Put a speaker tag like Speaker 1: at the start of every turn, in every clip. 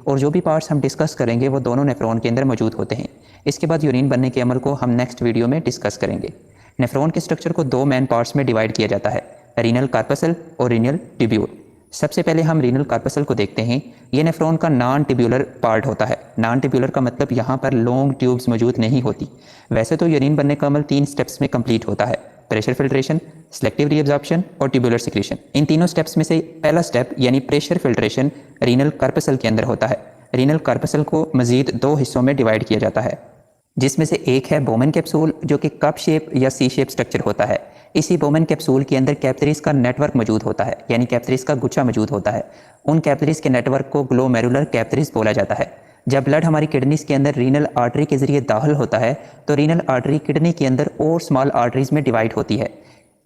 Speaker 1: और जो भी पार्ट्स हम डिस्कस करेंगे वो दोनों नेफ्रॉन के अंदर मौजूद होते हैं। इसके बाद यूरिन बनने के अमल को हम नेक्स्ट वीडियो में डिस्कस करेंगे। नेफ्रॉन के स्ट्रक्चर को दो मेन पार्ट्स में डिवाइड किया जाता है, रीनल कार्पसल और रीनल ट्यूब्यूल। सबसे पहले हम रीनल कार्पसल को देखते हैं। ये नेफ्रॉन का नॉन ट्यूब्यूलर पार्ट होता है। नॉन ट्यूब्यूलर का मतलब यहाँ पर लॉन्ग ट्यूब्स मौजूद नहीं होती। वैसे तो यूरिन बनने का अमल 3 स्टेप्स में कंप्लीट होता है, प्रेशर फिल्ट्रेशन, सेलेक्टिव रीअब्जॉर्प्शन और ट्यूबुलर सिक्रीशन। इन तीनों स्टेप्स में से पहला स्टेप यानी प्रेशर फिल्ट्रेशन रीनल कार्पसल के अंदर होता है। रीनल कार्पसल को मजीद 2 हिस्सों में डिवाइड किया जाता है, जिसमें से एक है बोमेन कैप्सूल जो कि कप शेप या सी शेप स्ट्रक्चर होता है। इसी बोमेन कैप्सूल के अंदर कैपिलरीज का नेटवर्क मौजूद होता है, यानी कैपिलरीज का गुच्छा मौजूद होता है। उन कैपिलरीज के नेटवर्क को ग्लोमेरुलर कैपिलरीज बोला जाता है। जब ब्लड हमारी किडनीज के अंदर रीनल आर्टरी के जरिए दाखिल होता है तो रीनल आर्टरी किडनी के अंदर और स्मॉल आर्टरीज में डिवाइड होती है।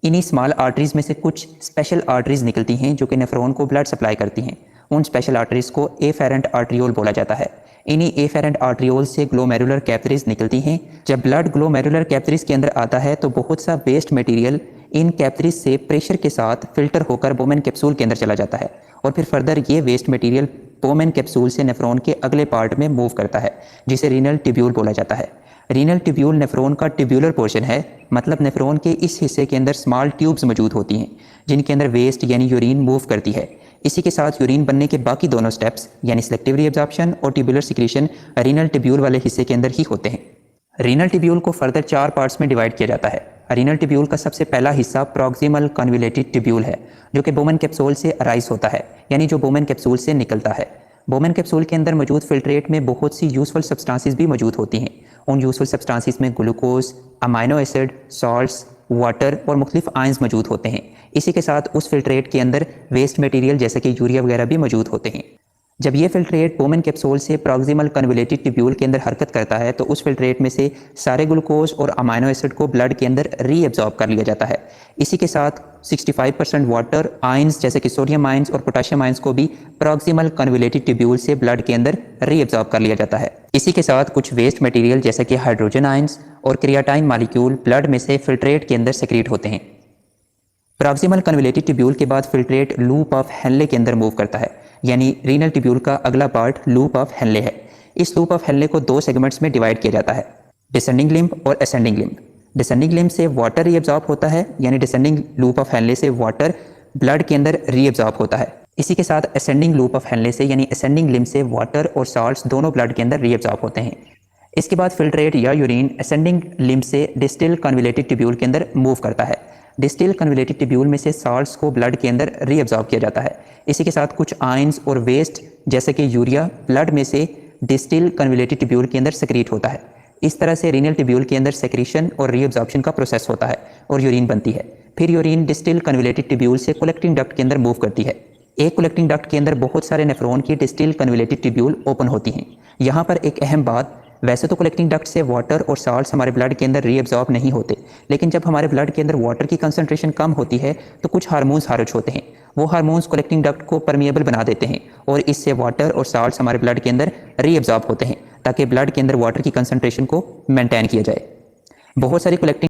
Speaker 1: इन्हीं स्मॉल आर्टरीज में से कुछ स्पेशल आर्टरीज निकलती हैं जो कि नेफ्रॉन को ब्लड सप्लाई करती हैं। उन स्पेशल आर्टरीज को एफेरेंट आर्ट्रियोल बोला जाता है। इन्हीं एफेरेंट आर्ट्रियोल से ग्लोमेरुलर कैपिलरीज निकलती हैं। जब ब्लड ग्लोमेरुलर कैपिलरीज के अंदर आता है तो बहुत सा वेस्ट मटेरियल इन कैपिलरीज से प्रेशर के साथ फिल्टर होकर बोमेन कैप्सूल के अंदर चला जाता है और फिर फर्दर ये वेस्ट मटेरियल बोमेन कैप्सूल से नेफ्रॉन के अगले पार्ट में मूव करता है, जिसे रीनल ट्यूब्यूल बोला जाता है। रीनल ट्यूब्यूल नेफ्रॉन का ट्यूब्यूलर पोर्शन है, मतलब नेफ्रॉन के इस हिस्से के अंदर स्मॉल ट्यूब्स मौजूद होती हैं जिनके अंदर वेस्ट यानी यूरिन मूव करती है। इसी के साथ यूरिन बनने के बाकी दोनों स्टेप्स यानी सेलेक्टिव रीअब्जॉर्प्शन और ट्यूबुलर सिक्रीशन रीनल ट्यूब्यूल वाले हिस्से के अंदर ही होते हैं। रीनल ट्यूब्यूल को फर्दर 4 पार्ट्स में डिवाइड किया जाता है। रीनल ट्यूब्यूल का सबसे पहला हिस्सा प्रॉक्सिमल कन्वोल्यूटेड ट्यूब्यूल है जो कि बोमेन कैप्सूल से अराइज होता है, यानी जो बोमेन कैप्सूल से निकलता है। बोमेन कैप्सूल के अंदर मौजूद फिल्ट्रेट में बहुत सी यूजफुल सब्सटेंसेस भी मौजूद होती हैं। उन यूजफुल सब्सटेंसेस में glucose, amino acid, salts, water और मुख्तलिफ आयंस मौजूद होते हैं। इसी के साथ उस फिल्ट्रेट के अंदर वेस्ट मटेरियल जैसे कि यूरिया वगैरह भी मौजूद होते हैं। जब ये फिल्ट्रेट बोमेन कैप्सूल से प्रॉक्सिमल कन्वोल्यूटेड ट्यूब्यूल के अंदर हरकत करता है तो उस फिल्ट्रेट में से सारे ग्लूकोज और अमाइनो एसिड को ब्लड के अंदर रीअब्जॉर्ब कर लिया जाता है। इसी के साथ 65% वाटर आयंस जैसे कि सोडियम आयंस और पोटेशियम आयंस को भी प्रॉक्सिमल कन्वोल्यूटेड ट्यूब्यूल से ब्लड के अंदर रीअब्जॉर्ब कर लिया जाता है। इसी के साथ कुछ वेस्ट मटेरियल जैसे कि हाइड्रोजन आयंस और क्रियाटाइन मॉलिक्यूल ब्लड में से फिल्ट्रेट के अंदर सेक्रेट होते हैं। प्रॉक्सिमल कन्वोल्यूटेड ट्यूब्यूल के बाद फिल्ट्रेट लूप ऑफ हेनले के अंदर मूव करता है, यानी रीनल ट्यूब्यूल का अगला पार्ट लूप ऑफ हेनले है। इस लूप ऑफ हेनले को 2 सेगमेंट्स में डिवाइड किया जाता है, डिसेंडिंग लिम्ब और असेंडिंग लिम्ब। डिसेंडिंग लिम्ब से वाटर रीअब्जॉर्ब होता है, यानी डिसेंडिंग लूप ऑफ हेनले से वाटर ब्लड के अंदर रीअब्जॉर्ब होता है। इसी के साथ असेंडिंग लूप ऑफ हेनले से यानी असेंडिंग लिम्ब से वाटर और सॉल्ट्स दोनों ब्लड के अंदर रीअब्जॉर्ब होते हैं। इसके बाद फिल्ट्रेट या यूरिन असेंडिंग लिम्ब से डिस्टिल कन्वोल्यूटेड ट्यूब्यूल के अंदर मूव करता है। डिस्टिल कन्वोल्यूटेड ट्यूब्यूल में से सॉल्ट्स को ब्लड के अंदर रीअब्जॉर्ब किया जाता है। इसी के साथ कुछ आयंस और वेस्ट जैसे कि यूरिया ब्लड में से डिस्टिल कन्वोल्यूटेड ट्यूब्यूल के अंदर सेक्रेट होता है। इस तरह से रीनल ट्यूब्यूल के अंदर सेक्रीशन और रीअब्जॉर्प्शन का प्रोसेस होता है और यूरिन बनती है। फिर यूरिन डिस्टिल कन्वोल्यूटेड ट्यूब्यूल से कलेक्टिंग डक्ट के अंदर मूव करती है। एक कलेक्टिंग डक्ट के अंदर बहुत सारे नेफ्रॉन की डिस्टिल कन्वोल्यूटेड ट्यूब्यूल ओपन होती हैं। यहाँ पर एक अहम बात, वैसे तो कलेक्टिंग डक्ट से वाटर और सॉल्ट्स हमारे ब्लड के अंदर रीअब्जॉर्ब नहीं होते, लेकिन जब हमारे ब्लड के अंदर वाटर की कंसंट्रेशन कम होती है तो कुछ हार्मोन्स खारिज होते हैं। वो हार्मोन्स कलेक्टिंग डक्ट को परमिएबल बना देते हैं और इससे वाटर और सॉल्ट्स हमारे ब्लड के अंदर रीअब्जॉर्ब होते हैं ताकि ब्लड के अंदर वाटर की कंसंट्रेशन को मेंटेन किया जाए। बहुत सारी कलेक्टिंग